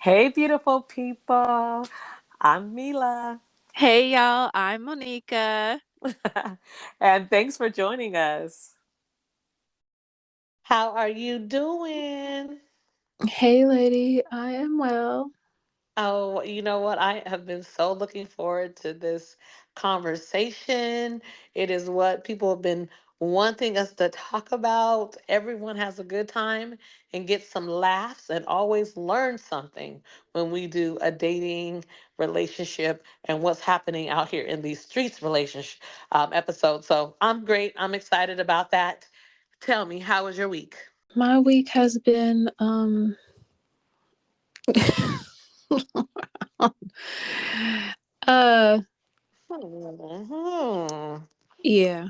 Hey, beautiful people. I'm Mila. Hey y'all, I'm Monika. And thanks for joining us. How are you doing? Hey lady, I am well. Oh, you know what? I have been so looking forward to this conversation. It is what people have been wanting us to talk about. Everyone has a good time and gets some laughs and always learn something when we do a dating relationship and what's happening out here in these streets relationship episode. So I'm great. I'm excited about that. Tell me, how was your week? My week has been uh Hmm. yeah.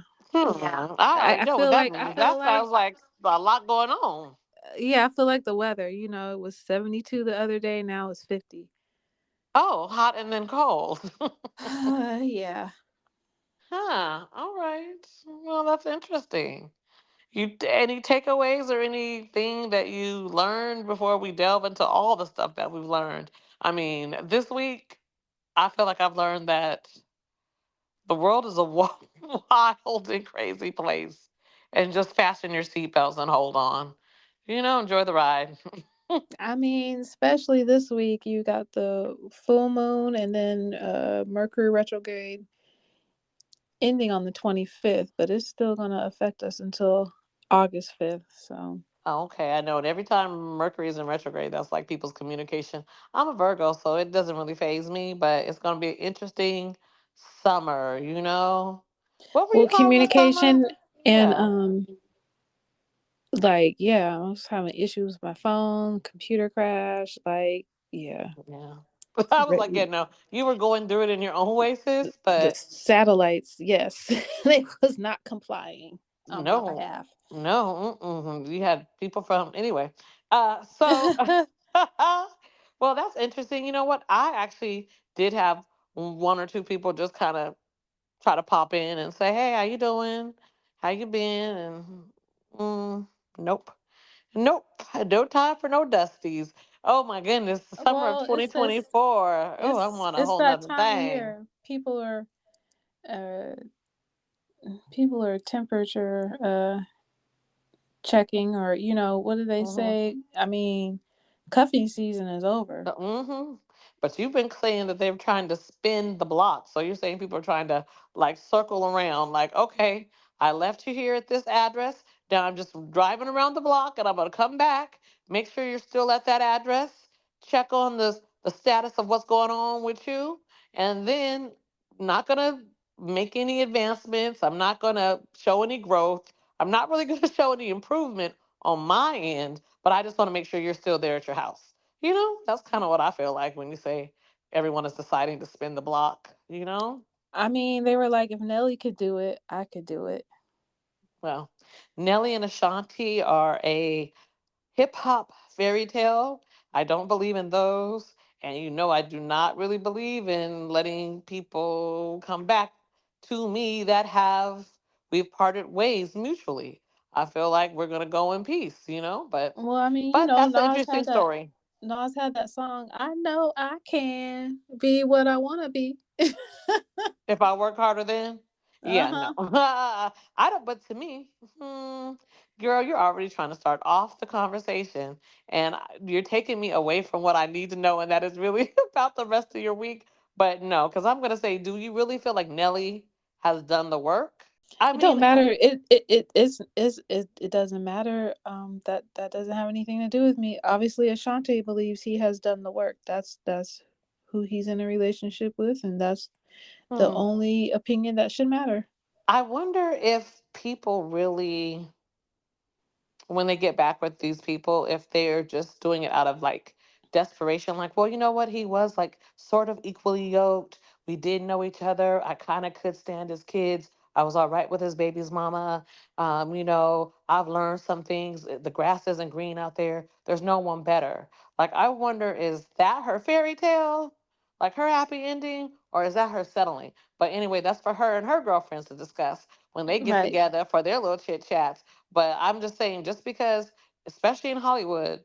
I already I know what feel that like I means. feel That like sounds like a lot going on. yeah, I feel like the weather, it was 72 the other day, now it's 50. Oh, hot and then cold. Yeah. Huh. All right. Well, that's interesting. Any takeaways or anything that you learned before we delve into all the stuff that we've learned? I mean, this week I feel like I've learned that the world is a wild and crazy place, and just fasten your seatbelts and hold on. Enjoy the ride. I mean, especially this week you got the full moon and then Mercury retrograde ending on the 25th, but it's still going to affect us until August 5th. So, Oh, okay, I know. And every time Mercury is in retrograde, that's like people's communication. I'm a Virgo, so it doesn't really phase me, but it's going to be an interesting summer. What were you well, calling the summer? communication and Yeah. like yeah, I was having issues with my phone, computer crash, like yeah. Yeah. I was like, yeah, Re- no, you were going through it in your own way, sis, the but satellites, yes, they was not complying on my no, behalf. no, you had people from, anyway. So, well, that's interesting. You know what? I actually did have one or two people just kind of try to pop in and say, "Hey, how you doing? How you been?" And nope, nope, no time for no dusties. Oh my goodness, the summer of Well, twenty twenty four. Oh, I want a it's whole that nother time of thing. year. Uh people are temperature checking, or what do they Mm-hmm. say? I mean, cuffing season is over. Mm-hmm. But you've been saying that they're trying to spin the block. So you're saying people are trying to like circle around, like, okay, I left you here at this address. Now I'm just driving around the block and I'm gonna come back, make sure you're still at that address, check on the status of what's going on with you, and then not gonna make any advancements. I'm not gonna show any growth. I'm not really gonna show any improvement on my end, but I just want to make sure you're still there at your house. That's kind of what I feel like when you say everyone is deciding to spin the block. I mean, they were like, if Nelly could do it, I could do it. Well, Nelly and Ashanti are a hip hop fairy tale. I don't believe in those. And I do not really believe in letting people come back to me that we've parted ways mutually. I feel like we're going to go in peace. But Well, I mean, that's an interesting story. Nas had that song. I know I can be what I want to be. If I work harder then? Uh Yeah, no. huh. I don't, but to me, girl, you're already trying to start off the conversation and you're taking me away from what I need to know, and that is really about the rest of your week. But no, because I'm going to say, do you really feel like Nelly has done the work? I It don't mean, matter. It doesn't matter. That doesn't have anything to do with me. Obviously, Ashanti believes he has done the work. That's who he's in a relationship with, and that's the hmm, only opinion that should matter. I wonder if people really, when they get back with these people, if they're just doing it out of like desperation, like, well, you know what, he was like sort of equally yoked, we did know each other, I kind of could stand his kids, I was all right with his baby's mama. I've learned some things, the grass isn't green out there, there's no one better. Like, I wonder, is that her fairy tale, like her happy ending, or is that her settling? But anyway, that's for her and her girlfriends to discuss when they get Right. together for their little chit chats. But I'm just saying, just because, especially in Hollywood,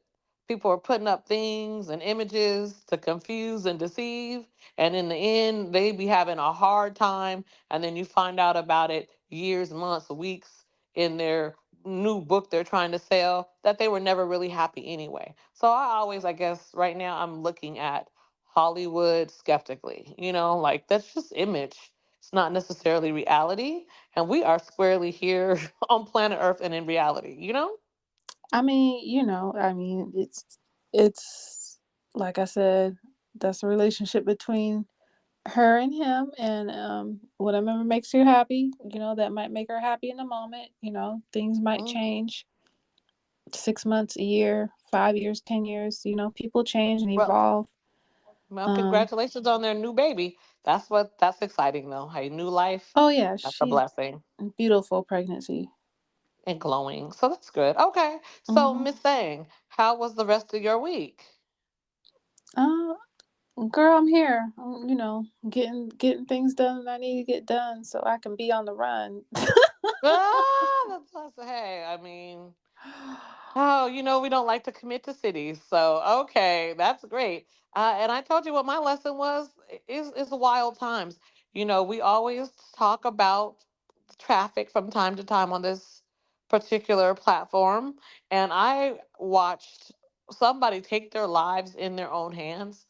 People are putting up things and images to confuse and deceive. And in the end, they be having a hard time. And then you find out about it years, months, weeks in their new book they're trying to sell that they were never really happy anyway. So I always, I guess, right now I'm looking at Hollywood skeptically. Like that's just image. It's not necessarily reality. And we are squarely here on planet Earth and in reality? I mean, it's like I said, that's a relationship between her and him, and whatever makes you happy, that might make her happy in the moment. Things might Mm. change 6 months, a year, 5 years, 10 years. People change and Well, evolve. well, Um, congratulations on their new baby. That's exciting though. A new life. oh yeah, That's a she's blessing beautiful pregnancy. and glowing. So that's good. Okay. So Hmm. Miss Thang, how was the rest of your week? Uh, girl, I'm here. Getting things done that I need to get done so I can be on the run. Hey, I mean, oh, we don't like to commit to cities. So, okay, that's great. And I told you what my lesson was is wild times. We always talk about traffic from time to time on this particular platform, and I watched somebody take their lives in their own hands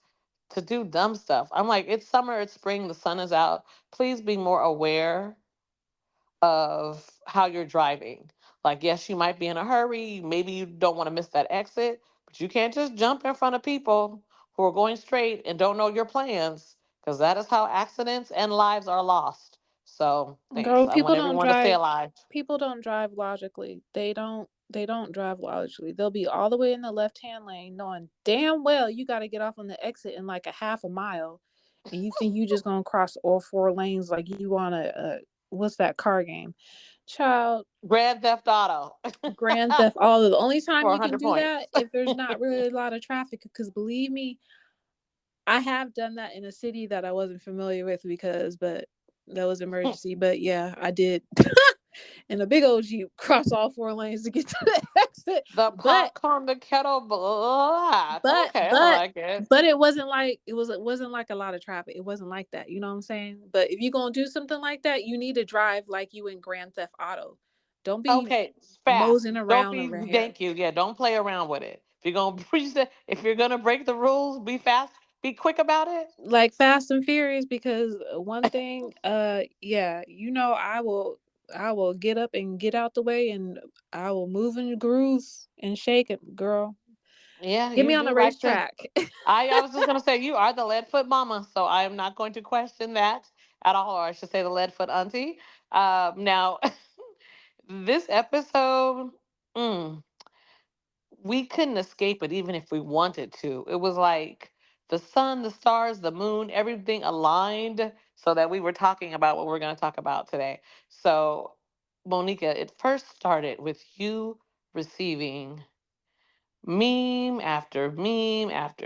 to do dumb stuff. I'm like, it's summer, it's spring, the sun is out. Please be more aware of how you're driving. Like, yes, you might be in a hurry. Maybe you don't want to miss that exit, but you can't just jump in front of people who are going straight and don't know your plans, because that is how accidents and lives are lost. So, thanks. Girl, I want everyone to stay alive. people don't drive logically. They don't drive logically. They'll be all the way in the left-hand lane knowing damn well you got to get off on the exit in like a half a mile, and you think you just going to cross all four lanes like you want to what's that car game? Child, Grand Theft Auto, Grand Theft Auto. The only time you can 400 do that points. if there's not really a lot of traffic, because believe me, I have done that in a city that I wasn't familiar with, but that was emergency. But yeah, I did. And a big old Jeep cross all four lanes to get to the exit. The But popcorn, the kettle black. but Okay, I but like it. but it wasn't like a lot of traffic. It wasn't like that. You know what I'm saying? But if you're gonna do something like that, you need to drive like you in Grand Theft Auto. Don't be Okay, fast. moseying Don't around be. over here. Thank you. Yeah, don't play around with it. If you're gonna preach that, if you're gonna break the rules, be fast. Be quick about it. Like Fast and Furious, because one thing, yeah, I will get up and get out the way, and I will move and groove and shake it, girl. Yeah, Get you me on the do like to. racetrack. I was just gonna say you are the lead foot mama, so I am not going to question that at all, or I should say the lead foot auntie. Now, this episode. Mm, we couldn't escape it even if we wanted to. It was like the sun, the stars, the moon, everything aligned so that we were talking about what we're going to talk about today. So, Monika, it first started with you receiving meme after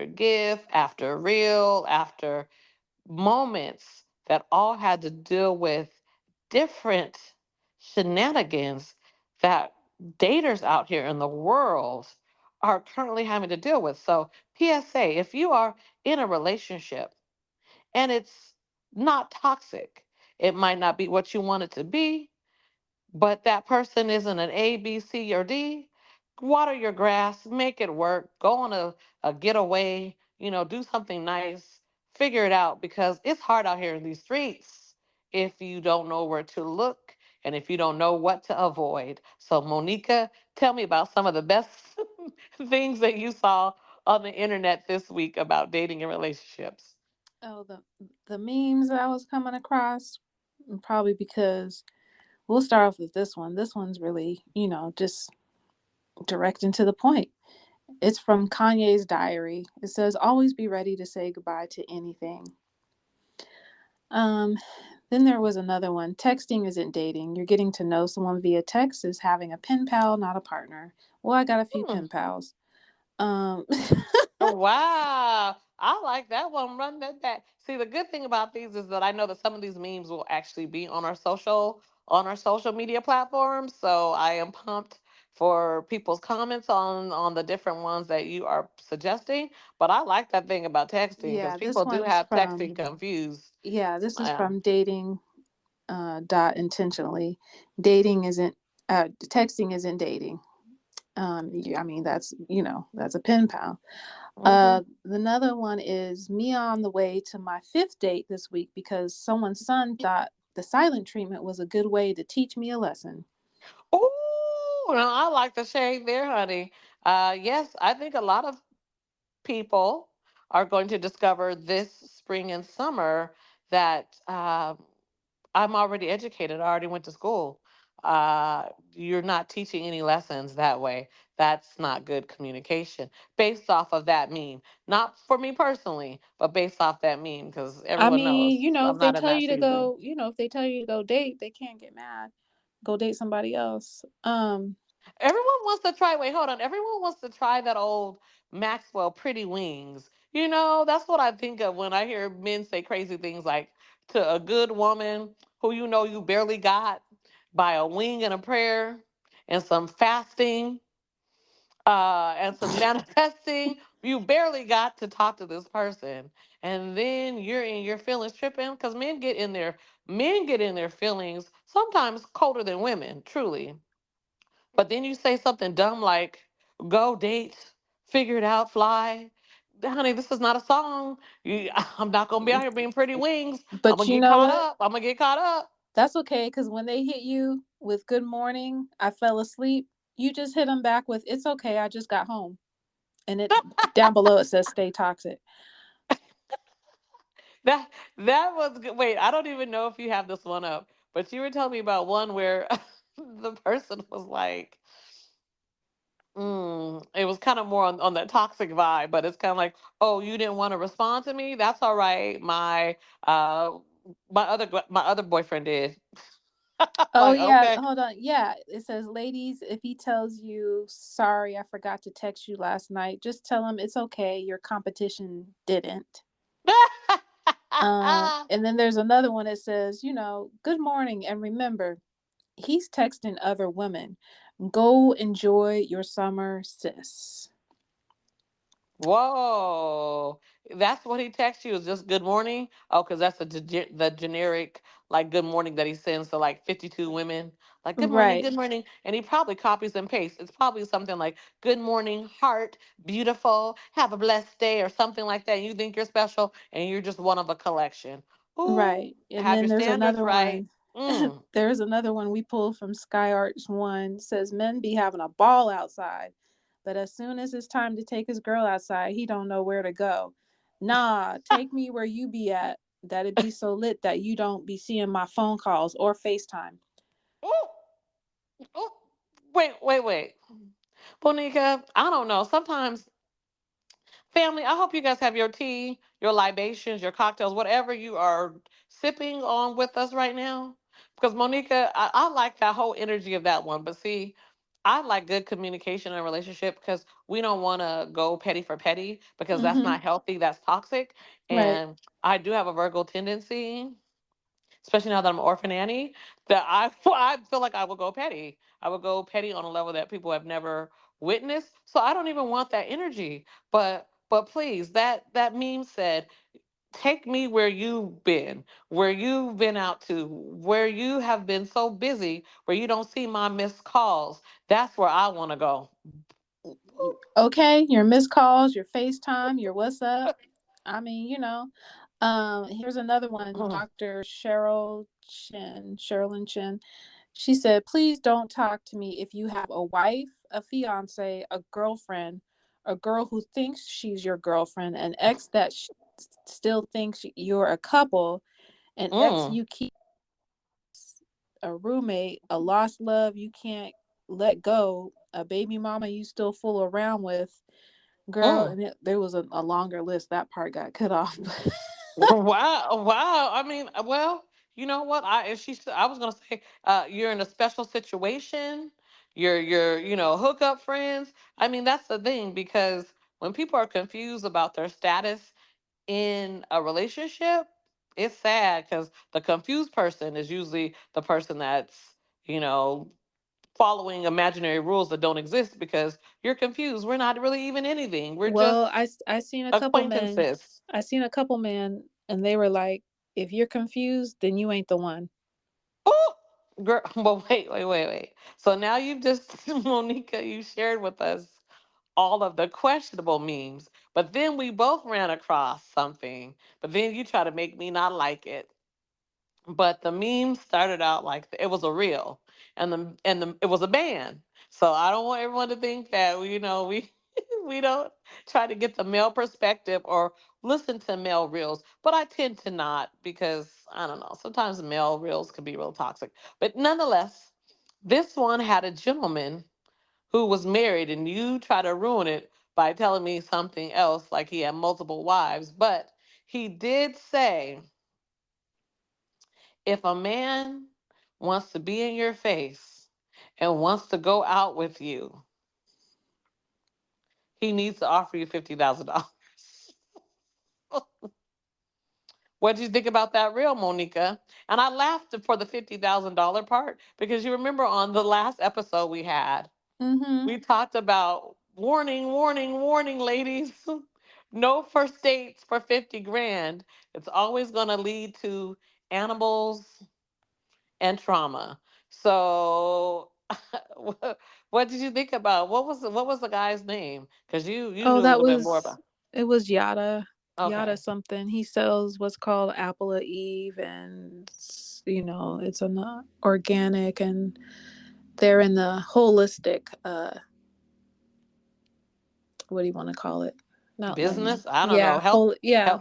gif, after reel, after moments that all had to deal with different shenanigans that daters out here in the world are currently having to deal with. So, PSA, if you are in a relationship and it's not toxic, it might not be what you want it to be, but that person isn't an A, B, C, or D, water your grass, make it work, go on a getaway, do something nice, figure it out because it's hard out here in these streets if you don't know where to look and if you don't know what to avoid. So, Monika, tell me about some of the best things that you saw on the internet this week about dating and relationships. Oh, the memes that I was coming across, probably because we'll start off with this one. This one's really, just direct and to the point. It's from Kanye's diary. It says, "Always be ready to say goodbye to anything." Um, then there was another one. Texting isn't dating. You're getting to know someone via text is having a pen pal, not a partner. Well, I got a few Hmm. pen pals. Um, Wow. I like that one. Run that back. See, the good thing about these is that I know that some of these memes will actually be on our social media platforms. So I am pumped for people's comments on the different ones that you are suggesting. But I like that thing about texting because Yeah, this people do one's have from texting confused. this is Yeah. from dating dot intentionally. Dating isn't texting isn't dating. I mean that's that's a pen pal. Hmm. Another one is me on the way to my fifth date this week because someone's son thought the silent treatment was a good way to teach me a lesson. Oh, no, I like the shade there, honey. Yes, I think a lot of people are going to discover this spring and summer that I'm already educated. I already went to school. You're not teaching any lessons that way. That's not good communication based off of that meme. Not for me personally, but based off that meme because I everyone mean, knows I'm if they not in tell that you to season. go, if they tell you to go date, they can't get mad. Go date somebody else. Everyone wants to try. Wait, hold on. Everyone wants to try that old Maxwell Pretty Wings. That's what I think of when I hear men say crazy things like to a good woman who you barely got by a wing and a prayer and some fasting and some manifesting. You barely got to talk to this person, and then you're in your feelings tripping because men get in their feelings sometimes colder than women, truly. But then you say something dumb like, go date, figure it out, fly. Honey, this is not a song. I'm not going to be out here being pretty wings. I'm But going to you get know caught what? up. I'm going to get caught up. That's okay because when they hit you with "Good morning," I fell asleep. You just hit them back with "It's okay, I just got home," and it down below it says "Stay toxic." That that was good. Wait, I don't even know if you have this one up, but you were telling me about one where the person was like, it was kind of more on that toxic vibe, but it's kind of like, oh, you didn't want to respond to me? That's all right. Uh my other boyfriend did. Oh Like, yeah, okay. hold on. Yeah, it says, "Ladies, if he tells you sorry, I forgot to text you last night, just tell him it's okay. Your competition didn't." And then there's another one that says, "Good morning, and remember, he's texting other women. Go enjoy your summer, sis." Whoa. That's what he texts you is just good morning? Oh, because that's the generic, like, good morning that he sends to like 52 women. Like, good morning, Right, good morning. And he probably copies and pastes. It's probably something like, good morning, heart, beautiful, have a blessed day, or something like that. You think you're special and you're just one of a collection. Ooh, right. And have then your there's standards another right. one. Mm. There's another one we pulled from Sky Arts One. Says men be having a ball outside, but as soon as it's time to take his girl outside, he don't know where to go. Nah, take me where you be at. That'd be so lit that you don't be seeing my phone calls or FaceTime. Ooh, ooh. Wait, wait, wait. Bonika, I don't know. Sometimes family, I hope you guys have your tea, your libations, your cocktails, whatever you are sipping on with us right now. Because Monica, I like that whole energy of that one. But see, I like good communication in a relationship because we don't want to go petty for petty because that's Mm-hmm. not healthy. That's toxic. Right, And I do have a Virgo tendency, especially now that I'm an orphan Annie, that I feel like I will go petty. I would go petty on a level that people have never witnessed. So I don't even want that energy. But please, that meme said, take me where you've been out to, where you have been so busy, where you don't see my missed calls. That's where I want to go. okay, your missed calls, your FaceTime, your what's up. I mean, here's another one, Dr. Sherilyn Chin. She said, "Please don't talk to me if you have a wife, a fiance, a girlfriend, a girl who thinks she's your girlfriend, an ex that still thinks you're a couple, an ex Mm, you keep, a roommate, a lost love you can't let go, a baby mama you still fool around with." Girl, mm. and there was a longer list. That part got cut off. Wow, wow. I mean, well, you know what? I was gonna say, you're in a special situation. You're hookup friends. I mean, that's the thing because when people are confused about their status in a relationship, it's sad because the confused person is usually the person that's, you know, following imaginary rules that don't exist because you're confused. We're not really even anything. We're Well, just I seen a couple men. acquaintances. I seen a couple men, and they were like, "If you're confused, then you ain't the one." Oh, girl, but wait. So now you've just, Monika, you shared with us all of the questionable memes, but then we both ran across something, but then you try to make me not like it. But the meme started out like it was a reel, and it was a band. So I don't want everyone to think that we we don't try to get the male perspective or listen to male reels. But I tend to not because I don't know. Sometimes male reels can be real toxic. But nonetheless, this one had a gentleman who was married, and you try to ruin it by telling me something else, like he had multiple wives. But he did say if a man wants to be in your face and wants to go out with you, he needs to offer you $50,000. What did you think about that reel, Monika? And I laughed for the $50,000 part because you remember on the last episode we had, Mm-hmm. we talked about warning, warning, warning, ladies. No first dates for 50 grand. It's always going to lead to animals and trauma. So, what did you think about what was the guy's name? Because you Oh, knew a little bit more about. it was Yada. Yada Okay, something. He sells what's called Apple of Eve, and it's an organic, and they're in the holistic. What do you want to call it? Not business. land. I don't know. Yeah, Health,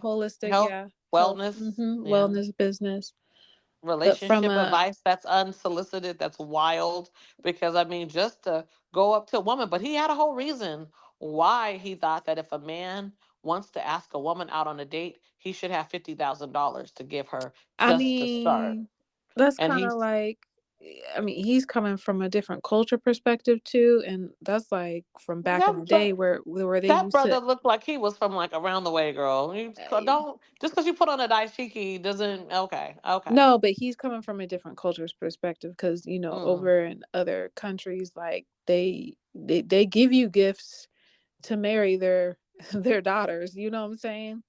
holistic. health, Yeah, health. wellness. Yeah, Wellness business. But from relationship a, advice that's unsolicited. That's wild. Because I mean, just to go up to a woman, but he had a whole reason why he thought that if a man wants to ask a woman out on a date, he should have $50,000 to give her I just to start. mean, that's And kind he of like, I mean, he's coming from a different culture perspective too, and that's like from back in that the but day where they that used to. brother looked like he was from like around the way, girl. Don't just because you put on a dashiki doesn't. Okay, okay. No, but he's coming from a different culture's perspective because Mm. over in other countries, like they give you gifts to marry their their daughters. You know what I'm saying?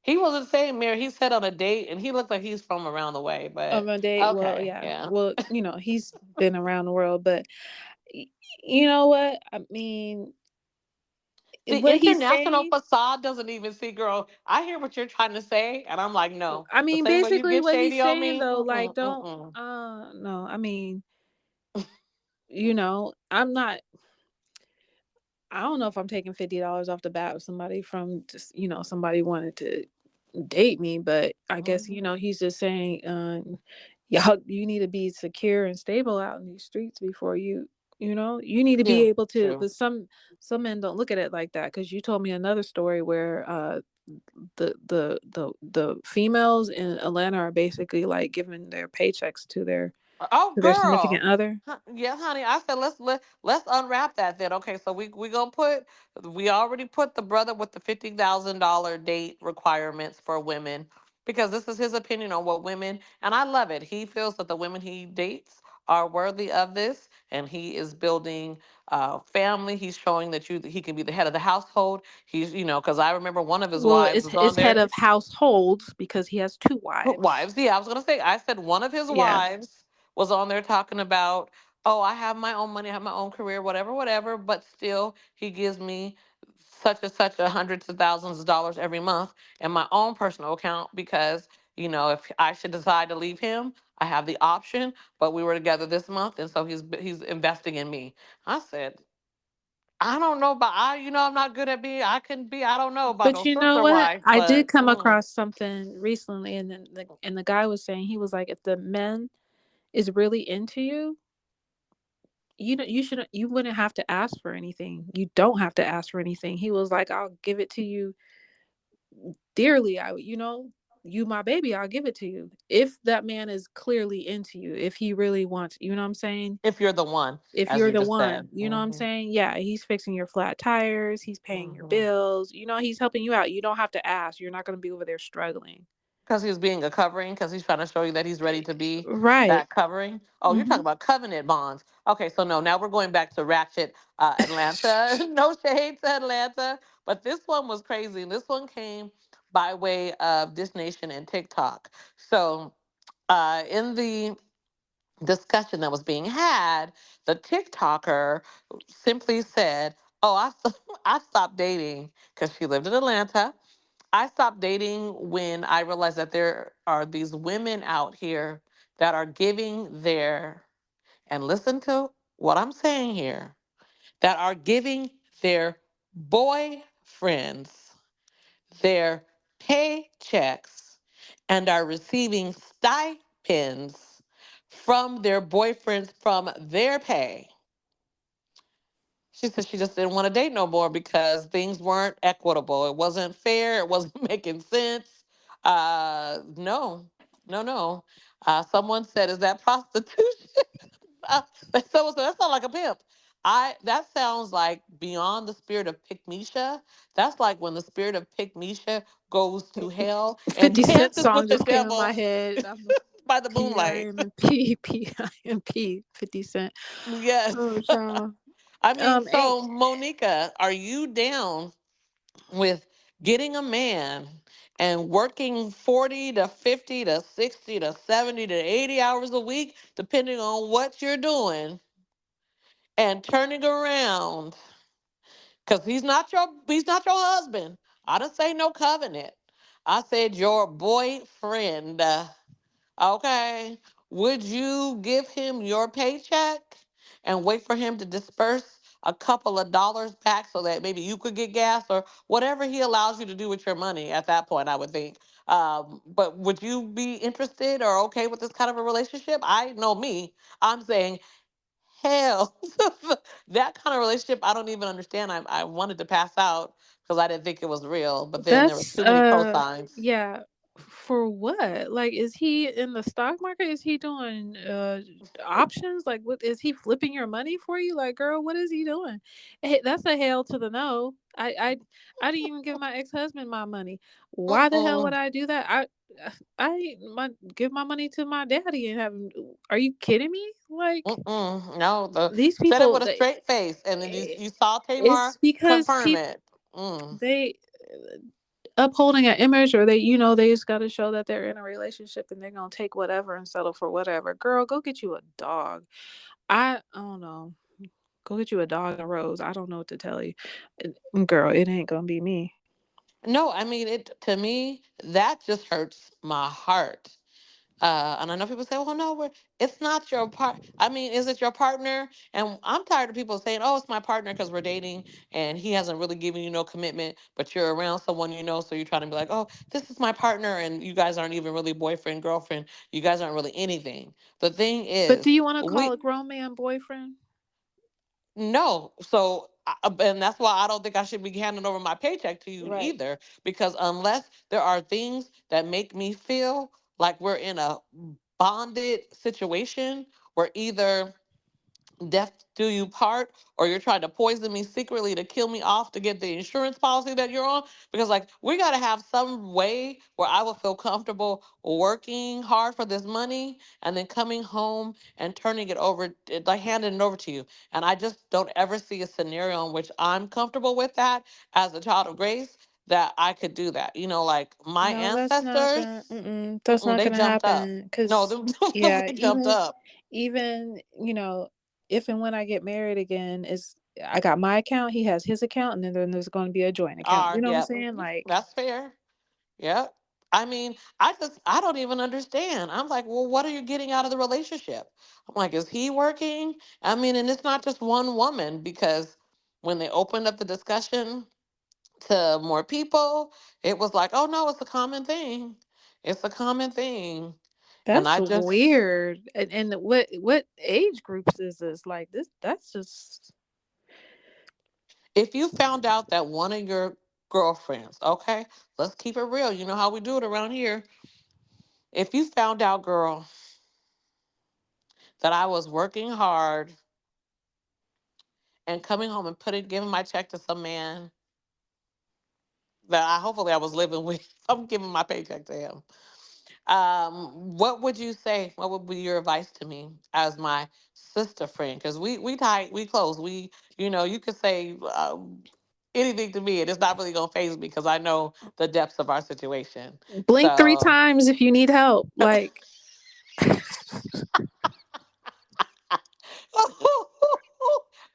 He wasn't saying married. He said on a date, and he looked like he's from around the way. On But a date. Well, okay, yeah. yeah. Well, he's been around the world, but y- you know what? I mean, The what he's international saying. facade doesn't even see, girl. I hear what you're trying to say, and I'm like, no. I The mean, same way you basically, get what he's shady on saying me. though, like, Mm-mm, don't. mm-mm. No. I mean, I'm not. I don't know if I'm taking $50 off the bat of somebody from just somebody wanted to date me, but I guess Mhm. he's just saying, y'all, you need to be secure and stable out in these streets before you need to be Yeah, able to. true. But some men don't look at it like that because you told me another story where the females in Atlanta are basically like giving their paychecks Oh, to their significant girl. other. Yeah, honey. I said let's unwrap that then. Okay, so we gonna we already put the brother with the $50,000 date requirements for women because this is his opinion on what women, and I love it. He feels that the women he dates are worthy of this, and he is building family. He's showing that he can be the head of the household. He's because I remember one of his Well, wives was on it's head there. of households because he has two wives. Wives, yeah, I was gonna say. I said one of his Yeah. wives was on there talking about, oh, I have my own money, I have my own career, whatever, whatever. But still, he gives me such a hundreds of thousands of dollars every month in my own personal account because if I should decide to leave him, I have the option. But we were together this month, and so he's investing in me. I said, I don't know about I'm not good at being. I can be. I don't know about no But you know sister what? wife, I did but. come across something recently, and then the guy was saying, he was like, if the men is really into you, you wouldn't have to ask for anything. You don't have to ask for anything. He was like, I'll give it to you dearly. You my baby, I'll give it to you. If that man is clearly into you, if he really wants, you know what I'm saying? If you're the one, If as you're you the just one, said. you know what I'm saying? Yeah, he's fixing your flat tires, he's paying your Hmm. bills, he's helping you out. You don't have to ask. You're not going to be over there struggling. Because he was being a covering, because he's trying to show you that he's ready to be Right. that covering. Oh, you're Hmm. talking about covenant bonds. Okay, so no, now we're going back to Ratchet Atlanta. No shade to Atlanta, but this one was crazy. This one came by way of Dish Nation and TikTok. So in the discussion that was being had, the TikToker simply said, "Oh, I stopped dating because she lived in Atlanta. I stopped dating when I realized that there are these women out here that are giving their, and listen to what I'm saying here, that are giving their boyfriends their paychecks and are receiving stipends from their boyfriends from their pay." She said she just didn't want to date no more because things weren't equitable. It wasn't fair. It wasn't making sense. No, no, no. Someone said, "Is that prostitution?" Uh, someone said, "That sounds like a pimp." That sounds like beyond the spirit of Pick-Me-sha. That's like when the spirit of Pick-Me-sha goes to hell and 50 Cent dances with song the just came in my devil head. I'm a by the moonlight. P-I-M-P, P-I-M-P, 50 Cent. Oh, Yes. child. I mean, Ain't so Monica, are you down with getting a man and working 40 to 50 to 60 to 70 to 80 hours a week, depending on what you're doing, and turning around? Because he's not your husband. I didn't say no covenant. I said your boyfriend. Okay. Would you give him your paycheck and wait for him to disperse a couple of dollars back so that maybe you could get gas or whatever he allows you to do with your money at that point, I would think. But would you be interested or okay with this kind of a relationship? I know me. I'm saying hell. That kind of relationship, I don't even understand. I wanted to pass out because I didn't think it was real, but then there was that's too many cosigns. yeah. For what? Like, is he in the stock market? Is he doing options? Like, what is he flipping your money for you? Like, girl, what is he doing? That's a hell to the no. I didn't even give my ex-husband my money. Why the hell would Mm-mm, I do that? Give my money to my daddy and have him. Are you kidding me? Like, mm-mm. No, these said it people, with a straight face, and then eh, you saw Tamar it's because confirm people it. Mm. they upholding an image, or they just got to show that they're in a relationship and they're gonna take whatever and settle for whatever. Girl, go get you a dog. I don't know. Go get you a dog and a rose. I don't know what to tell you. Girl, it ain't gonna be me. No, I mean it. To me, that just hurts my heart. And I know people say, "Well, no, it's not your part." I mean, is it your partner? And I'm tired of people saying, "Oh, it's my partner because we're dating, and he hasn't really given you no commitment, but you're around someone you know, so you're trying to be like, oh, this is my partner, and you guys aren't even really boyfriend girlfriend. You guys aren't really anything." The thing But do is, you want to call we a grown man boyfriend? no. So, and that's why I don't think I should be handing over my paycheck to you Right. either, because unless there are things that make me feel like we're in a bonded situation where either death do you part or you're trying to poison me secretly to kill me off to get the insurance policy that you're on, because like we got to have some way where I will feel comfortable working hard for this money and then coming home and turning it over, like handing it over to you. And I just don't ever see a scenario in which I'm comfortable with that as a child of grace, that I could do that. Like my No, that's not ancestors, gonna. That's not they gonna jumped up. happen. No, Cause them, yeah, they jumped up. even if and when I get married again, is I got my account, he has his account, and then there's going to be a joint account. You Are, know what I'm yeah, saying? Like, that's fair. Yeah. I mean, I don't even understand. I'm like, well, what are you getting out of the relationship? I'm like, is he working? I mean, and it's not just one woman, because when they opened up the discussion to more people, it was like, oh no, it's a common thing. It's a common thing. And that's I just, weird. And what age groups is this? Like this? That's just if you found out that one of your girlfriends, okay, let's keep it real. You know how we do it around here. If you found out, girl, that I was working hard and coming home and giving my check to some man that I hopefully I was living with. I'm giving my paycheck to him. What would you say? What would be your advice to me as my sister friend? Because we tight, we close. You could say anything to me, and it's not really gonna phase me because I know the depths of our situation. Blink three So, times if you need help. Like,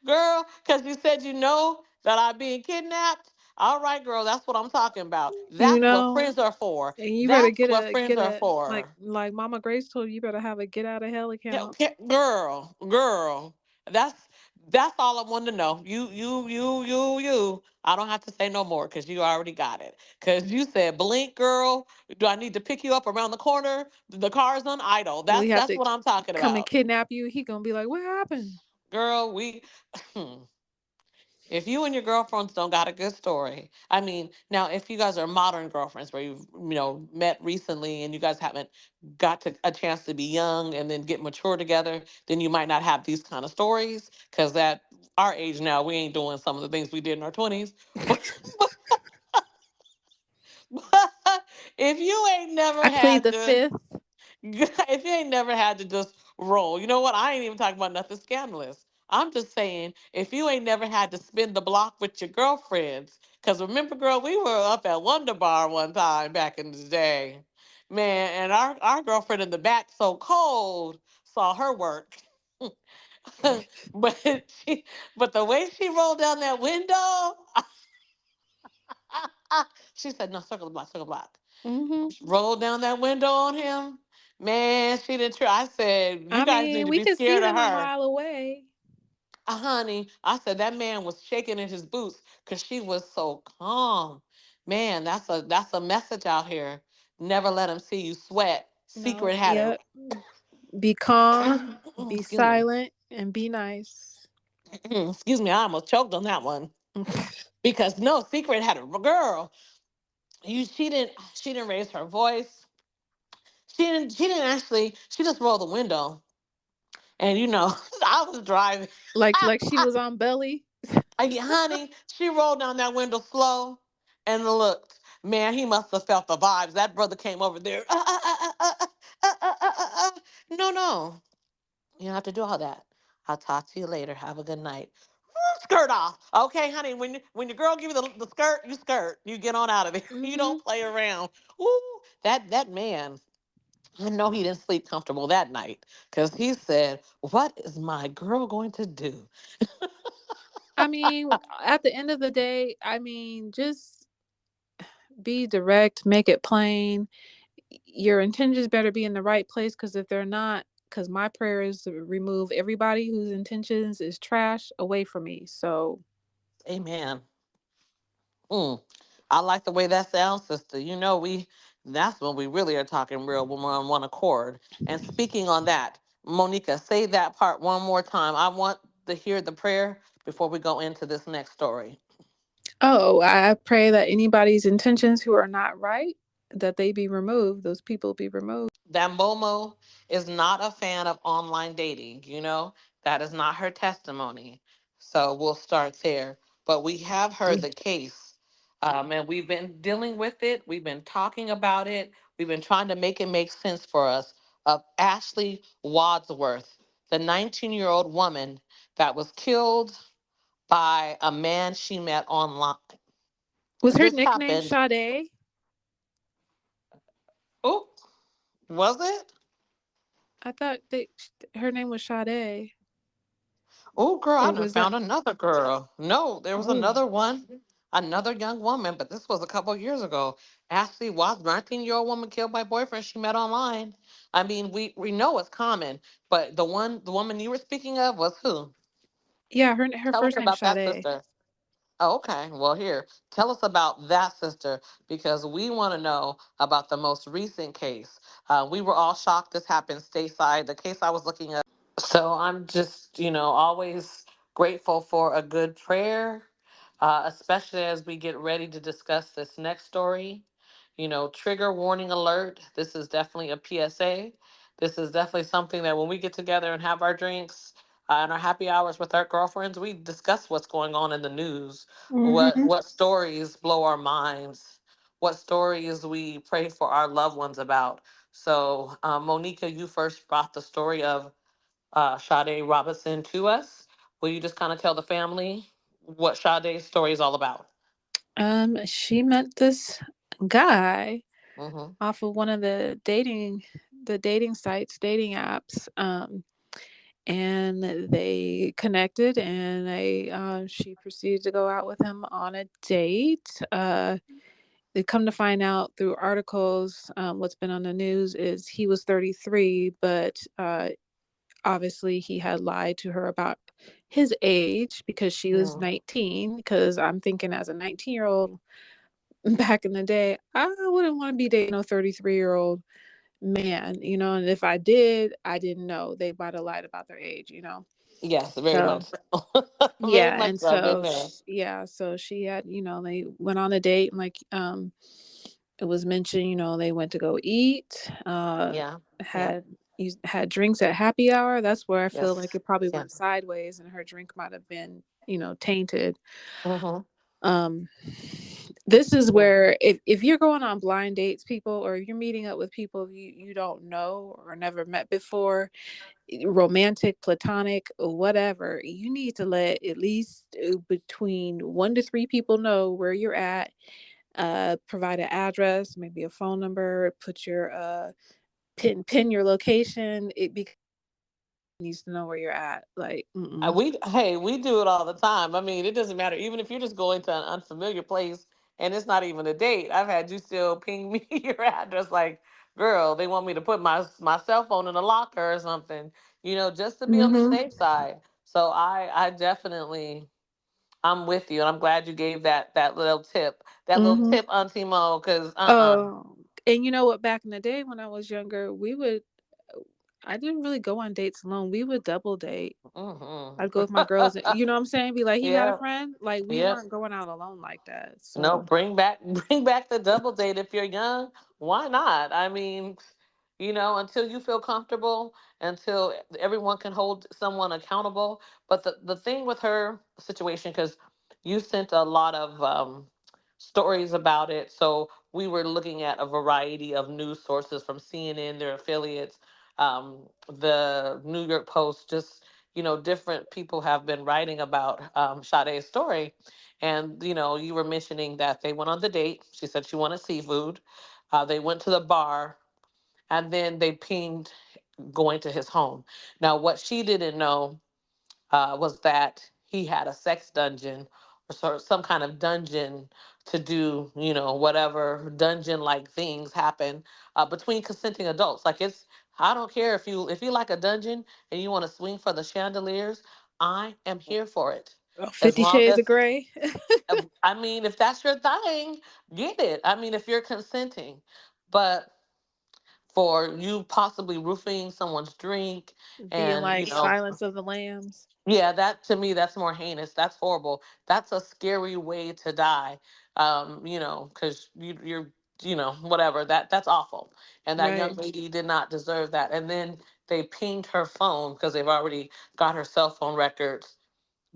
girl, because you said you know that I'm being kidnapped. All right, girl, that's what I'm talking about. you That's what know, friends are for. and you better That's what friends get are a for. like Mama Grace told you, you better have a get out of hell Yeah, account. girl, that's that's all I want to know. You. I don't have to say no more because you already got it. Because you said, "Blink, girl. Do I need to pick you up around the corner? The car's on idle." We have That's to what I'm talking come and about, kidnap you. He gonna be like, "What happened?" girl. We If you and your girlfriends don't got a good story, I mean, now if you guys are modern girlfriends where you've met recently and you guys haven't got to a chance to be young and then get mature together, then you might not have these kind of stories because at our age now we ain't doing some of the things we did in our 20s. But if you ain't never I plead had the to fifth. if you ain't never had to just roll, you know what? I ain't even talking about nothing scandalous. I'm just saying, if you ain't never had to spin the block with your girlfriends, because remember, girl, we were up at Wonder Bar one time back in the day, man, and our girlfriend in the back, so cold, saw her work. but she, but the way she rolled down that window, she said, "No, circle the block, circle the block." Hmm. Rolled down that window on him. Man, she didn't try. I said, you I guys need mean, to we be could see scared of them a her. mile away. Honey, I said that man was shaking in his boots because she was so calm. Man, that's a message out here. Never let him see you sweat. No, Secret had it. yep. Be calm, be Excuse me. silent, and be nice. Excuse me, I almost choked on that one. Because no, Secret had a girl. She didn't raise her voice. She didn't actually she just rolled the window. And I was driving. Like she was on belly. Honey, she rolled down that window slow and looked. Man, he must have felt the vibes. That brother came over there. No, no. You don't have to do all that. I'll talk to you later. Have a good night. Skirt off. Okay, honey, when your girl give you the skirt, you skirt. You get on out of there. You Hmm. don't play around. Ooh, that man. I know he didn't sleep comfortable that night because he said, "What is my girl going to do?" I mean, at the end of the day, I mean, just be direct, make it plain. Your intentions better be in the right place because if they're not, because my prayer is to remove everybody whose intentions is trash away from me. So, Amen. Mm. I like the way that sounds, sister. That's when we really are talking real when we're on one accord. And speaking on that, Monica, say that part one more time. I want to hear the prayer before we go into this next story. oh, I pray that anybody's intentions who are not right, that they be removed, those people be removed. That Momo is not a fan of online dating, that is not her testimony. So we'll start there. But we have heard the case, and we've been dealing with it. We've been talking about it. We've been trying to make it make sense for us of Ashley Wadsworth, the 19-year-old woman that was killed by a man she met online. Was her This nickname happened. Sade? Oh, was it? I thought her name was Sade. Oh, girl, I Or done was that? found another girl. No, there was Oh, another one, another young woman, but this was a couple of years ago. Ashley was 19-year-old woman killed by boyfriend she met online. I mean, we know it's common, but the woman you were speaking of was who? yeah, her Tell us first name's about that Sade. sister. Oh, okay. Well, here, tell us about that sister because we want to know about the most recent case. We were all shocked this happened stateside. The case I was looking at. So I'm just, always grateful for a good prayer, especially as we get ready to discuss this next story. Trigger warning alert. This is definitely a PSA. This is definitely something that when we get together and have our drinks and our happy hours with our girlfriends, we discuss what's going on in the news, Hmm. what stories blow our minds, what stories we pray for our loved ones about. So, Monika, you first brought the story of Sade Robinson to us. Will you just kind of tell the family what Sade's story is all about? She met this guy Mm-hmm. off of one of the dating sites, dating apps. And they connected, and she proceeded to go out with him on a date. They come to find out through articles, what's been on the news is he was 33, but obviously he had lied to her about his age because she was Mm-hmm. 19. Because I'm thinking, as a 19-year-old back in the day, I wouldn't want to be dating a 33-year-old man, and if I did, I didn't know. They might have lied about their age. Yes, very So much so. Very yeah, much and so. Been so there. yeah, so she had, they went on a date, and like, it was mentioned, they went to go eat, Yeah. Yeah. had had drinks at happy hour. That's where I feel like Yes. it probably Yeah. went sideways, and her drink might have been, tainted. Mm-hmm. um this is Yeah. where, if you're going on blind dates, people, or you're meeting up with people you don't know or never met before, romantic, platonic, whatever, you need to let at least between 1 to 3 people know where you're at. Provide an address, maybe a phone number, put your pin your location. It because needs to know where you're at. Like, mm-mm. We do it all the time. I mean, it doesn't matter. Even if you're just going to an unfamiliar place and it's not even a date, I've had you still ping me your address. Like, girl, they want me to put my cell phone in a locker or something. Just to be on the Mm-hmm. safe side. So I definitely, I'm with you, and I'm glad you gave that little tip. That little Mm-hmm. tip, Auntie Mo, because Oh, and you know what? Back in the day when I was younger, I didn't really go on dates alone. We would double date. mm-hmm. I'd go with my girls, and you know what I'm saying? Be like, he got a Yeah. friend? Like, we Yep. weren't going out alone like that. No, So, bring back the double date if you're young. Why not? I mean, until you feel comfortable, until everyone can hold someone accountable. But the thing with her situation, because you sent a lot of stories about it, so we were looking at a variety of news sources from CNN, their affiliates, the New York Post, just different people have been writing about Sade's story. And you were mentioning that they went on the date. She said she wanted seafood. They went to the bar, and then they pinged going to his home. Now, what she didn't know was that he had a sex dungeon, or sort of some kind of dungeon to do, whatever dungeon like things happen between consenting adults. Like, I don't care if you like a dungeon and you want to swing for the chandeliers. I am here for it, oh, as 50 long Shades of as Grey. I mean, if that's your thing, get it. I mean, if you're consenting, but for you possibly roofing someone's drink Being and like Silence of the Lambs. yeah, that to me, that's more heinous. That's horrible. That's a scary way to die. Because whatever. That's awful. And that young Right. lady did not deserve that. And then they pinged her phone because they've already got her cell phone records,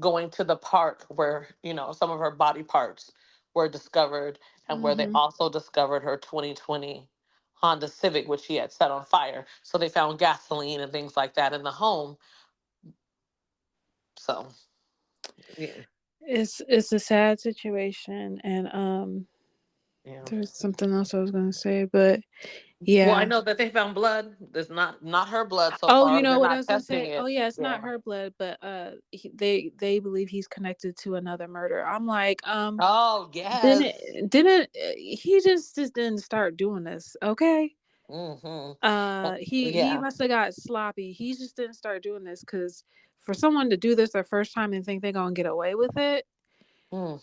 going to the park where some of her body parts were discovered, and where they Mm-hmm. also discovered her 2020 Honda Civic, which she had set on fire. So they found gasoline and things like that in the home. So yeah. It's a sad situation, and Yeah. there's something else I was gonna say, but Well, I yeah. know that they found blood. There's not her blood so Oh, you far. know They're what I not was gonna testing say? Oh it. yeah, it's not Yeah. her blood, but they believe he's connected to another murder. I'm like, Oh yes. didn't he just didn't start doing this, okay? Mm-hmm. He Yeah. must have got sloppy. He just didn't start doing this because for someone to do this their first time and think they're gonna get away with it. Hmm.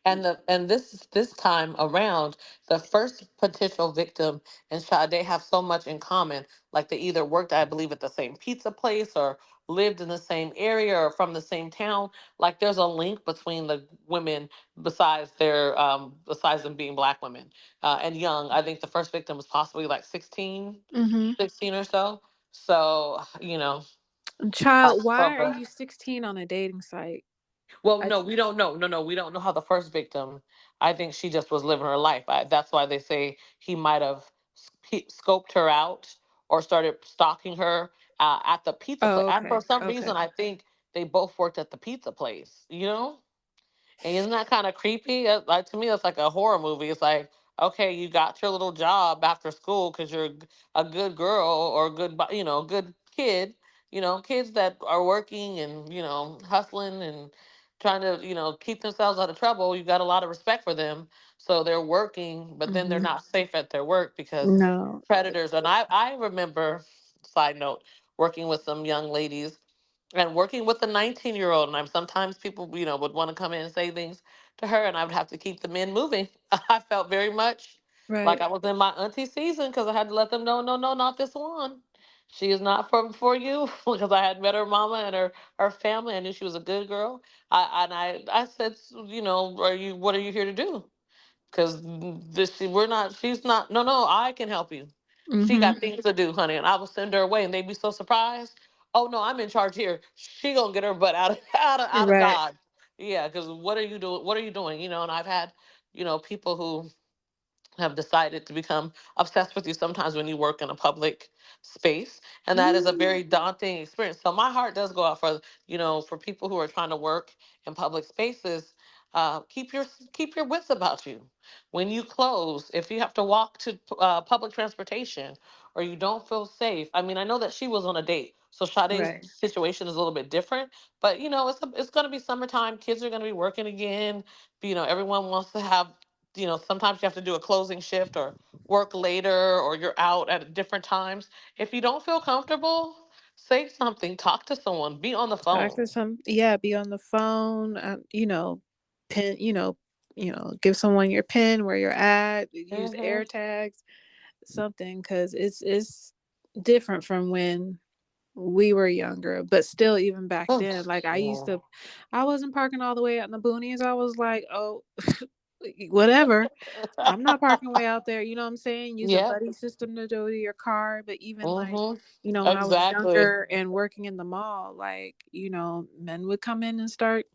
And this time around, the first potential victim and Sade have so much in common. Like, they either worked, I believe, at the same pizza place, or lived in the same area, or from the same town. Like, there's a link between the women, besides them being black women and young. I think the first victim was possibly like 16, Mm-hmm. 16 or so. So Child, why from are you 16 on a dating site? well, I no, we don't know. No, we don't know how the first victim. I think she just was living her life. That's why they say scoped her out or started stalking her at the pizza place. Oh, And for okay. some Okay. reason, I think they both worked at the pizza place. And isn't that kind of creepy? Like to me, it's like a horror movie. It's like, okay, you got your little job after school because you're a good girl or a good, good kid. Kids that are working and hustling and trying to keep themselves out of trouble. You got a lot of respect for them, so they're working, but then they're Mm-hmm. not safe at their work because No. predators. And I remember, side note, working with some young ladies and working with a 19-year-old, and I'm sometimes people would want to come in and say things to her, and I would have to keep the men moving. I felt very much like Right. I was in my auntie season because I had to let them know, no, no, not this one. She is not for you because I had met her mama and her family. I knew she was a good girl. I said, are you, what are you here to do? Because we're not, she's not, no, no, I can help you. She Mm-hmm. got things to do, honey, and I will send her away, and they'd be so surprised. Oh no, I'm in charge here. She gonna get her butt out of out of Right. Dodge. Yeah, because what are you doing? What are you doing? And I've had people who have decided to become obsessed with you sometimes when you work in a public space, and that is a Ooh. very daunting experience. So my heart does go out for for people who are trying to work in public spaces. Keep your wits about you when you close. If you have to walk to public transportation or you don't feel safe, I mean, I know that she was on a date, so Sade's Right. situation is a little bit different, but it's going to be summertime, kids are going to be working again. Everyone wants to have, sometimes you have to do a closing shift or work later or you're out at different times. If you don't feel comfortable, say something, talk to someone, be on the Talk phone. to some. Yeah. Be on the phone. Pin. Give someone your pin where you're at. Use Hmm. air tags. Something, because it's different from when we were younger, but still, even back Oh, then, like yeah. I wasn't parking all the way out in the boonies. I was like, oh, whatever. I'm not parking way out there. You know what I'm saying? Use a Yep. buddy system to go to your car. But even like, Hmm. when I was Exactly. younger and working in the mall, like, men would come in and start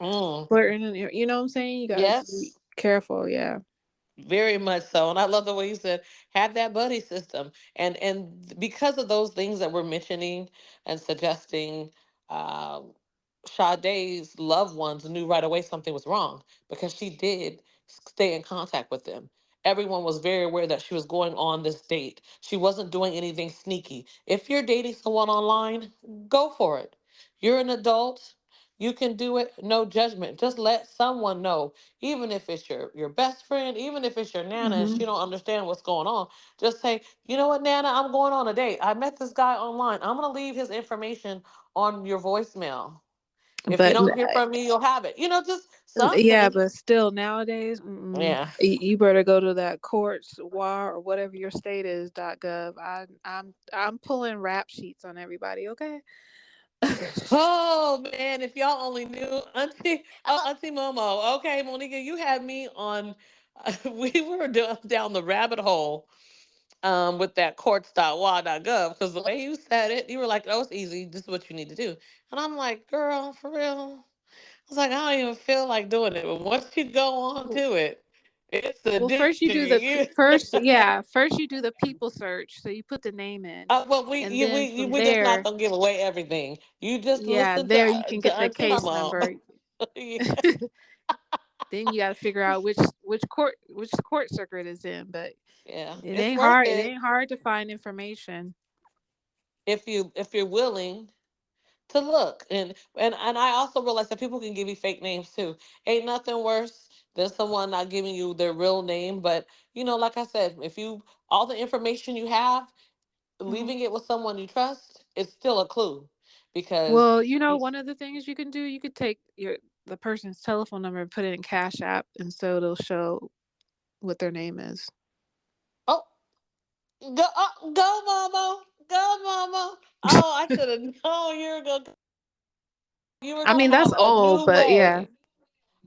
Mm. flirting, and you know what I'm saying? You gotta be Yes. careful. Yeah. Very much so. And I love the way you said have that buddy system. And because of those things that we're mentioning and suggesting, uh, Sade's loved ones knew right away something was wrong because she did stay in contact with them. Everyone was very aware that she was going on this date. She wasn't doing anything sneaky. If you're dating someone online, go for it. You're an adult. You can do it. No judgment. Just let someone know, even if it's your best friend, even if it's your nana and Hmm. she don't understand what's going on. Just say, you know what, nana, I'm going on a date. I met this guy online. I'm gonna leave his information on your voicemail. If you But don't hear from me, you'll have it. Just yeah, something. but still nowadays, Yeah. you better go to that courts war or whatever your state is .gov. I'm pulling rap sheets on everybody. Okay. Oh man, if y'all only knew, Auntie, Auntie Momo. Okay, Monika, you had me on. We were down the rabbit hole with that courts.wa.gov because the way you said it, you were like, "Oh, it's easy. This is what you need to do." And I'm like, "Girl, for real?" I was like, "I don't even feel like doing it." But once you go on to it, it's Well, first you do the addicting. first you do the people search. So you put the name in, Well, and then from we just not there, gonna give away everything. You just yeah, listen there you can to get the Auntie case Mama. number. Yeah. Then you got to figure out which court circuit is in. But Yeah, it it's ain't worth hard. It it ain't hard to find information. if you're willing to look. And I also realize that people can give you fake names too. Ain't nothing worse than someone not giving you their real name. But like I said, if you all the information you have, Mhm. leaving it with someone you trust, it's still a clue. Because Well, one of the things you can do, you could take the person's telephone number and put it in Cash App, and so it'll show what their name is. oh, go mama, go mama. Oh, I should have known you were I gonna mean, that's have a old, new but yeah. way.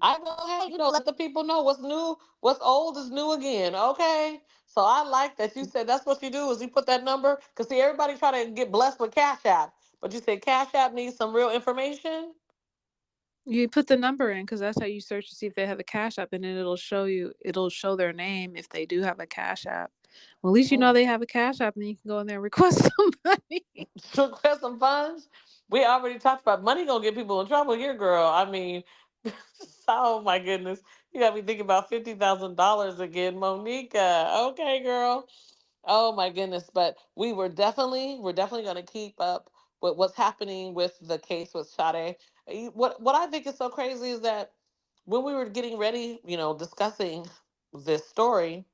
I go, hey, let the people know what's new, what's old is new again. Okay. So I like that you said that's what you do is you put that number because see everybody try to get blessed with Cash App, but you said Cash App needs some real information. You put the number in because that's how you search to see if they have a Cash App, and then it'll show their name if they do have a Cash App. Well, at least you know Mm. they have a cash app and you can go in there and request some money. Request some funds. We already talked about money gonna get people in trouble here, girl. I mean, oh my goodness, you got me thinking about $50,000 again, Monika. Okay, girl. Oh my goodness, but we're definitely gonna keep up with what's happening with the case with Sade. What I think is so crazy is that when we were getting ready, discussing this story,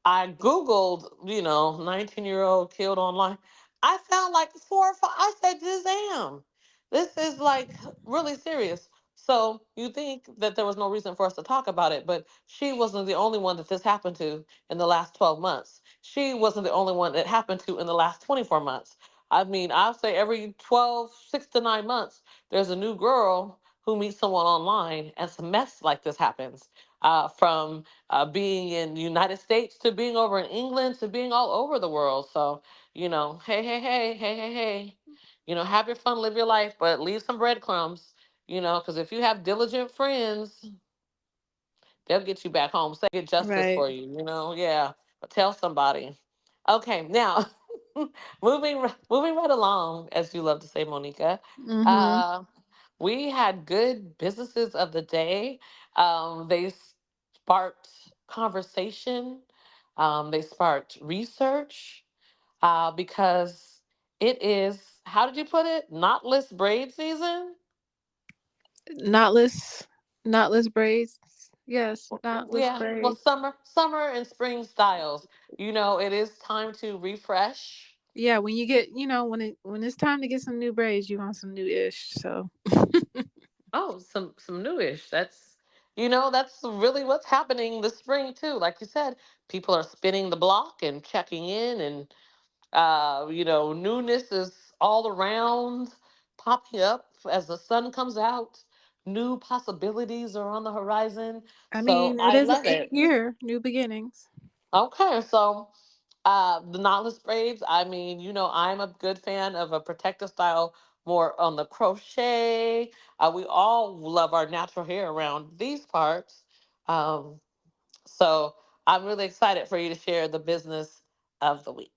I Googled, 19-year-old killed online. I found like four or five. I said, damn, this is like really serious. So you think that there was no reason for us to talk about it, but she wasn't the only one that this happened to in the last 12 months. She wasn't the only one that happened to in the last 24 months. I mean, I'll say every 12, 6 to 9 months, there's a new girl who meets someone online and some mess like this happens. From being in the United States to being over in England to being all over the world. So, hey, hey, hey, hey, hey, hey, have your fun, live your life, but leave some breadcrumbs, because if you have diligent friends, they'll get you back home. Say get justice Right. for you, yeah. But tell somebody. Okay, now moving right along, as you love to say, Monika. Mm-hmm. Uh, we had good businesses of the day. They sparked conversation. They sparked research because it is, how did you put it? Knotless braid season? Knotless, knotless braids. Yes, knotless Yeah. Well, braids. summer and spring styles. It is time to refresh. Yeah, when you get, when it's time to get some new braids, you want some new ish. So Oh, some newish. That's really what's happening this spring too. Like you said, people are spinning the block and checking in, and newness is all around, popping up as the sun comes out. New possibilities are on the horizon. I So mean, it I is a love new it. year, new beginnings. Okay, so the knotless braids, I mean, I'm a good fan of a protective style, more on the crochet. We all love our natural hair around these parts. Um, so I'm really excited for you to share the business of the week.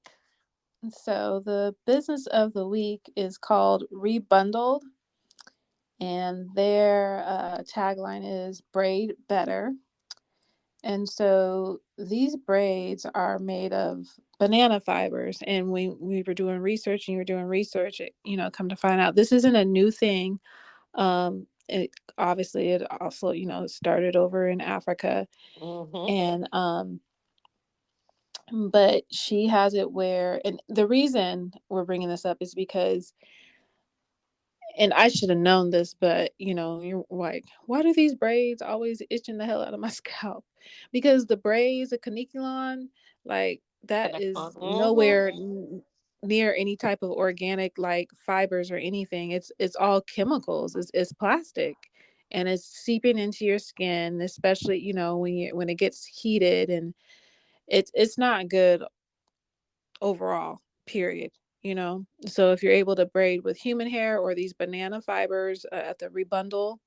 So the business of the week is called Rebundled, and their tagline is "Braid Better." And so these braids are made of banana fibers. And when we were doing research and you were doing research, come to find out this isn't a new thing. It obviously it also, started over in Africa. Hmm. And but she has it where, and the reason we're bringing this up is because, and I should have known this, but you're like, why do these braids always itching the hell out of my scalp? Because the braids, the caniculon, like that Connect on. is Hmm. nowhere near any type of organic like fibers or anything. It's all chemicals. It's plastic, and it's seeping into your skin, especially when it gets heated, and it's not good overall, period. So if you're able to braid with human hair or these banana fibers at the rebundle.co,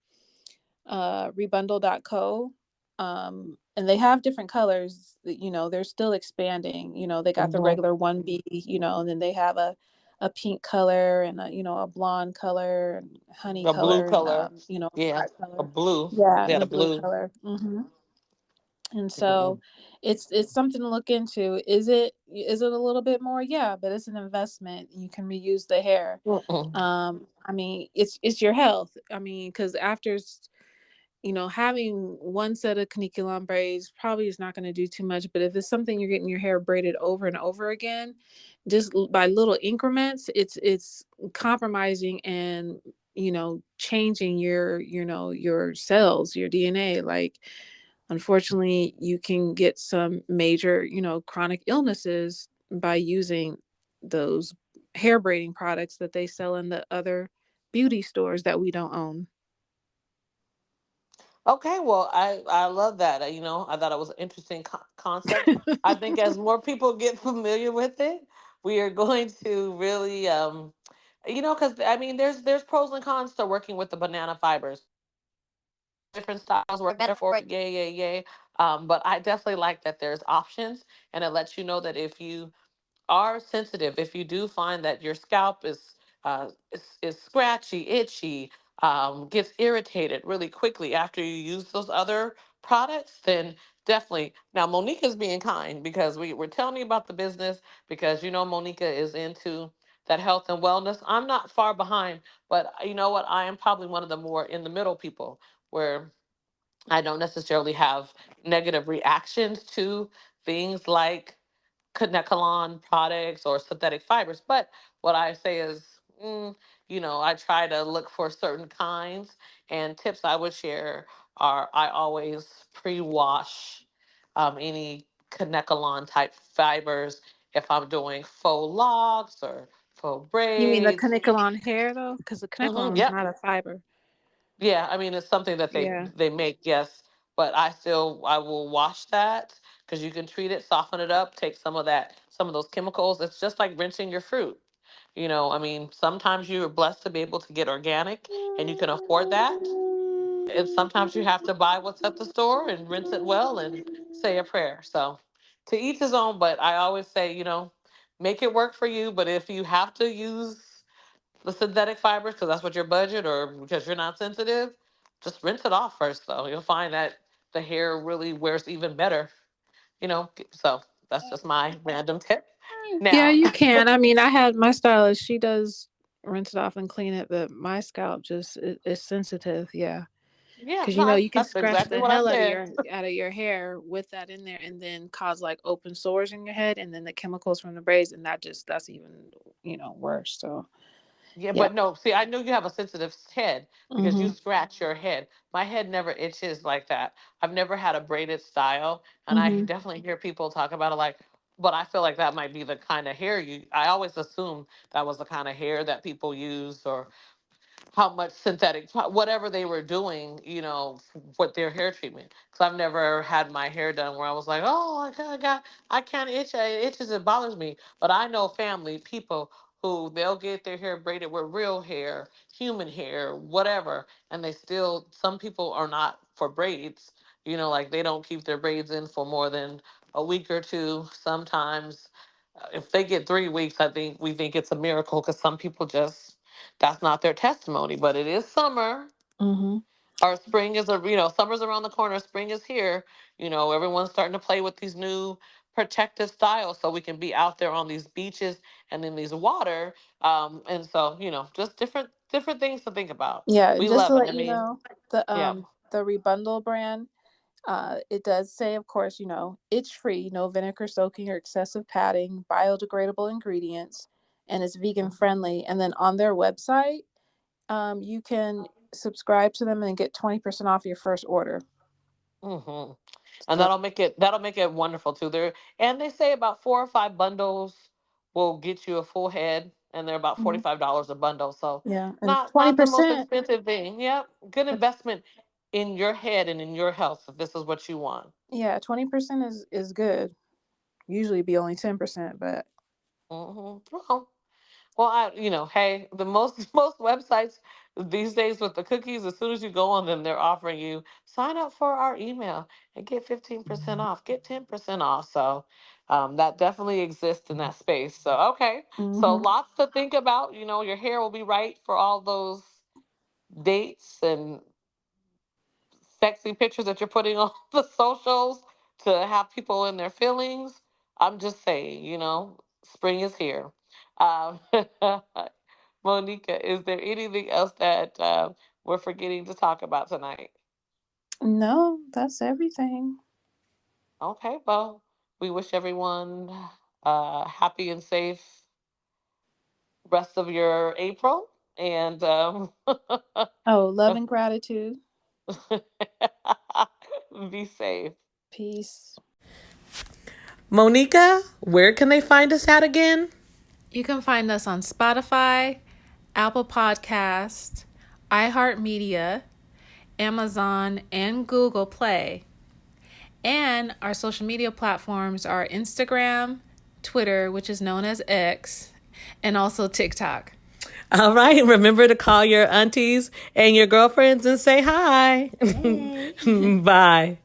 and they have different colors. They're still expanding. They got the Hmm. regular 1B, and then they have a pink color and a blonde color and honey A blue color and color. a Yeah, bright a color. blue. Yeah, They and had the a blue blue. color. And so Mm-mm. it's something to look into. Is it a little bit more? Yeah, but it's an investment. You can reuse the hair. Mm-mm. I mean, it's your health. I mean, because after having one set of caniculum braids probably is not going to do too much. But if it's something you're getting your hair braided over and over again, just by little increments, it's compromising and changing your cells, your DNA. Like, unfortunately, you can get some major chronic illnesses by using those hair braiding products that they sell in the other beauty stores that we don't own. Okay, well, I love that. I thought it was an interesting concept. I think as more people get familiar with it, we are going to really, because I mean, there's pros and cons to working with the banana fibers. Different styles work better for it. Yay, yay, yay. But I definitely like that there's options, and it lets you know that if you are sensitive, if you do find that your scalp is scratchy, itchy, gets irritated really quickly after you use those other products, then definitely. Now, Monica's being kind because we're telling you about the business because Monica is into that health and wellness. I'm not far behind, but you know what? I am probably one of the more in the middle people where I don't necessarily have negative reactions to things like Kanekalon products or synthetic fibers. But what I say is, I try to look for certain kinds, and tips I would share are I always pre-wash any Kanekalon type fibers if I'm doing faux locks or faux You mean the braids. Kanekalon hair though? Because the Kanekalon is Yep. not a fiber. Yeah, I mean it's something that they Yeah. they make, yes, but I will wash that because you can treat it, soften it up, take some of those chemicals. It's just like rinsing your fruit. I mean, sometimes you're blessed to be able to get organic and you can afford that. And sometimes you have to buy what's at the store and rinse it well and say a prayer. So to each his own, but I always say, make it work for you. But if you have to use the synthetic fibers because that's what your budget or because you're not sensitive, just rinse it off first though. You'll find that the hair really wears even better, so that's just my random tip. Yeah, Now, you can. I mean, I had my stylist. She does rinse it off and clean it, but my scalp just is sensitive. Yeah, yeah, because no, you can that's scratch exactly the what I hell said. out of your hair with that in there, and then cause like open sores in your head, and then the chemicals from the braids, and that's even worse. So Yeah, yeah. but no, see, I know you have a sensitive head because you Mhm. scratch your head. My head never itches like that. I've never had a braided style, and I Mhm. definitely hear people talk about it like, but I feel like that might be the kind of hair I always assumed that was the kind of hair that people use or how much whatever they were doing, with their hair treatment. Because I've never had my hair done where I was like, oh, I can't itch. It itches, it bothers me. But I know family, people who they'll get their hair braided with real hair, human hair, whatever, and some people are not for braids. Like they don't keep their braids in for more than a week or two. Sometimes, if they get 3 weeks, we think it's a miracle because some people just that's not their testimony. But it is summer. Mhm. Our spring is summer's around the corner. Spring is here. Everyone's starting to play with these new protective styles so we can be out there on these beaches and in these water. And so just different things to think about. Yeah, and We just to love it. let I you mean, know, yeah. the Rebundle brand, it does say, of course, itch free, no vinegar soaking or excessive padding, biodegradable ingredients, and it's vegan friendly. And then on their website, you can subscribe to them and get 20% off your first order. hmm And So that'll make it wonderful too. They say about 4 or 5 bundles will get you a full head, and they're about mhm. $45 a bundle. So Yeah, and not the most 20%. expensive thing. Yep, good investment in your head and in your health if this is what you want. Yeah, 20% is good. Usually be only 10%, but Well, hey, the most most websites these days with the cookies, as soon as you go on them, they're offering you sign up for our email and get 15% off, get 10% off. So that definitely exists in that space. So okay, so mhm. lots to think about. Your hair will be right for all those dates and sexy pictures that you're putting on the socials to have people in their feelings. I'm just saying, spring is here. Um, Monica, is there anything else that we're forgetting to talk about tonight? No, that's everything. Okay, well, we wish everyone happy and safe rest of your April, and Oh, love and gratitude. be safe. Peace. Monica, where can they find us at again? You can find us on Spotify, Apple Podcast, iHeartMedia, Amazon, and Google Play. And our social media platforms are Instagram, Twitter, which is known as X, and also TikTok. All right. Remember to call your aunties and your girlfriends and say hi. Hey. Bye.